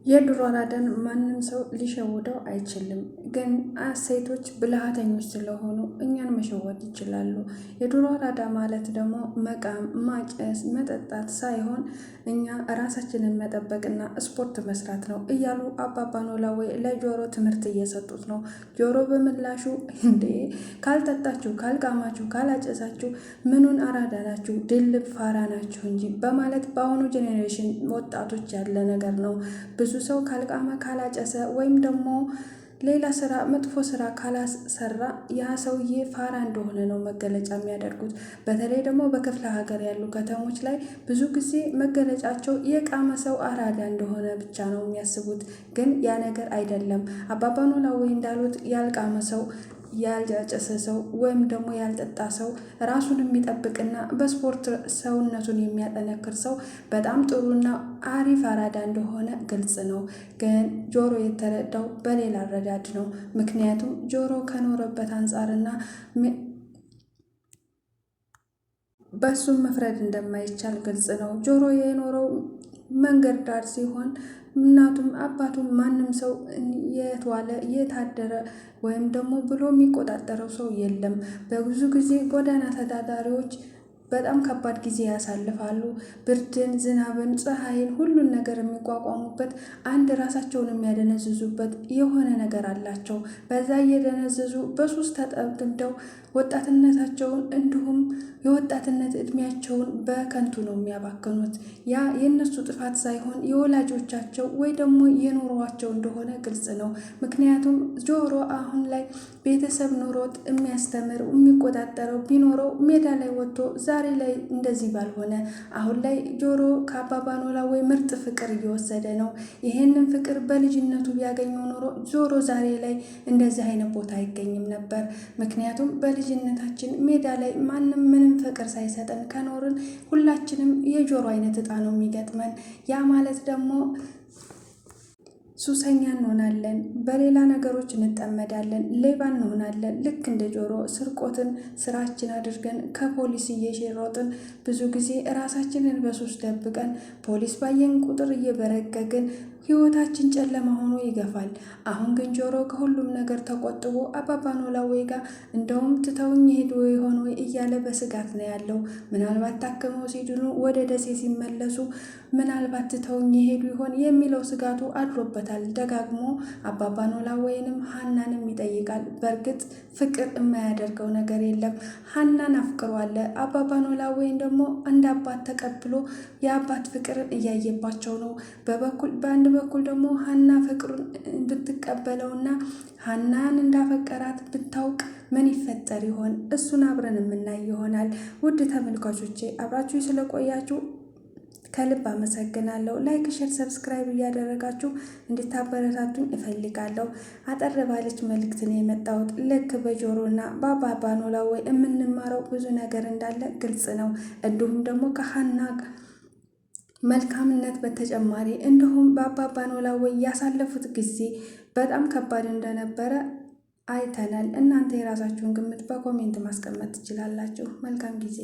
የድሮ አራዳን ማንም ሰው ሊሸውደው አይችልም። ግን ሴቶች ብልሃተኞች ስለሆኑ እኛን መሸወድ ይችላሉ። የድሮ አራዳ ማለት ደግሞ መቃም፣ ማጨስ፣ መጠጣት ሳይሆን እኛ ራሳችንን መጠበቅና ስፖርት መስራት ነው እያሉ አባባ ኖላዊ ለጆሮ ትምህርት እየሰጡት ነው። ጆሮ በምላሹ እንዴ ካልጠጣችሁ፣ ካልቃማችሁ፣ ካላጨሳችሁ ምኑን አራዳ ናችሁ? ድልብ ፋራ ናችሁ እንጂ በማለት በአሁኑ ጄኔሬሽን ወጣቶች ያለ ነገር ነው። ብዙ ሰው ካልቃመ ካላጨሰ ወይም ደግሞ ሌላ ስራ መጥፎ ስራ ካላሰራ ያ ሰውዬ ፋራ እንደሆነ ነው መገለጫ የሚያደርጉት። በተለይ ደግሞ በክፍለ ሀገር ያሉ ከተሞች ላይ ብዙ ጊዜ መገለጫቸው የቃመ ሰው አራዳ እንደሆነ ብቻ ነው የሚያስቡት። ግን ያ ነገር አይደለም። አባባ ኖላዊ እንዳሉት ያልቃመ ሰው፣ ያልጨሰ ሰው ወይም ደግሞ ያልጠጣ ሰው ራሱን የሚጠብቅና በስፖርት ሰውነቱን የሚያጠነክር ሰው በጣም ጥሩና አሪፍ አራዳ እንደሆነ ግልጽ ነው። ግን ጆሮ የተረዳው በሌላ አረዳድ ነው። ምክንያቱም ጆሮ ከኖረበት አንጻርና በሱም መፍረድ እንደማይቻል ግልጽ ነው። ጆሮ የኖረው መንገድ ዳር ሲሆን እናቱም አባቱም ማንም ሰው የት ዋለ የት አደረ ወይም ደግሞ ብሎ የሚቆጣጠረው ሰው የለም። በብዙ ጊዜ ጎዳና ተዳዳሪዎች በጣም ከባድ ጊዜ ያሳልፋሉ። ብርድን፣ ዝናብን፣ ፀሐይን ሁሉን ነገር የሚቋቋሙበት አንድ ራሳቸውን የሚያደነዝዙበት የሆነ ነገር አላቸው። በዛ እየደነዘዙ በሱስ ተጠምደው ወጣትነታቸውን እንዲሁም የወጣትነት እድሜያቸውን በከንቱ ነው የሚያባክኑት። ያ የእነሱ ጥፋት ሳይሆን የወላጆቻቸው ወይ ደግሞ የኖሯቸው እንደሆነ ግልጽ ነው። ምክንያቱም ጆሮ አሁን ላይ ቤተሰብ ኖሮት የሚያስተምር የሚቆጣጠረው ቢኖረው ሜዳ ላይ ወጥቶ ዛሬ ላይ እንደዚህ ባልሆነ። አሁን ላይ ጆሮ ከአባባ ኖላዊ ምርጥ ፍቅር እየወሰደ ነው። ይሄንን ፍቅር በልጅነቱ ቢያገኘው ኖሮ ጆሮ ዛሬ ላይ እንደዚህ አይነት ቦታ አይገኝም ነበር። ምክንያቱም በልጅነታችን ሜዳ ላይ ማንም ምንም ፍቅር ሳይሰጠን ከኖርን ሁላችንም የጆሮ አይነት እጣ ነው የሚገጥመን። ያ ማለት ደግሞ ሱሰኛ እንሆናለን፣ በሌላ ነገሮች እንጠመዳለን፣ ሌባ እንሆናለን። ልክ እንደ ጆሮ ስርቆትን ስራችን አድርገን ከፖሊስ እየሸሮጥን ብዙ ጊዜ ራሳችንን በሱስ ደብቀን ፖሊስ ባየን ቁጥር እየበረገግን ህይወታችን ጨለማ ሆኖ ይገፋል። አሁን ግን ጆሮ ከሁሉም ነገር ተቆጥቦ አባባ ኖላዊ ጋር እንደውም ትተውኝ ሄዱ የሆነ ወይ እያለ በስጋት ነው ያለው። ምናልባት ታክመው ሲድኑ ወደ ደሴ ሲመለሱ ምናልባት ትተውኝ ሄዱ ይሆን የሚለው ስጋቱ አድሮበታል። ደጋግሞ አባባ ኖላዊንም ሀናንም ይጠይቃል። በእርግጥ ፍቅር የማያደርገው ነገር የለም። ሀናን አፍቅሯል። አባባ ኖላዊን ደግሞ እንደ አባት ተቀብሎ የአባት ፍቅርን እያየባቸው ነው። በአንድ በኩል ደግሞ ሀና ፍቅሩን ብትቀበለውና ሀናን እንዳፈቀራት ብታውቅ ምን ይፈጠር ይሆን? እሱን አብረን የምናይ ይሆናል። ውድ ተመልካቾቼ አብራችሁ ስለቆያችሁ ከልብ አመሰግናለሁ። ላይክ፣ ሼር፣ ሰብስክራይብ እያደረጋችሁ እንድታበረታቱኝ እፈልጋለሁ። አጠር ባለች መልእክት ነው የመጣሁት። ልክ በጆሮና በአባባ ኖላዊ የምንማረው ብዙ ነገር እንዳለ ግልጽ ነው። እንዲሁም ደግሞ ከሀና መልካምነት በተጨማሪ እንዲሁም በአባባ ኖላዊ ያሳለፉት ጊዜ በጣም ከባድ እንደነበረ አይተናል። እናንተ የራሳችሁን ግምት በኮሜንት ማስቀመጥ ትችላላችሁ። መልካም ጊዜ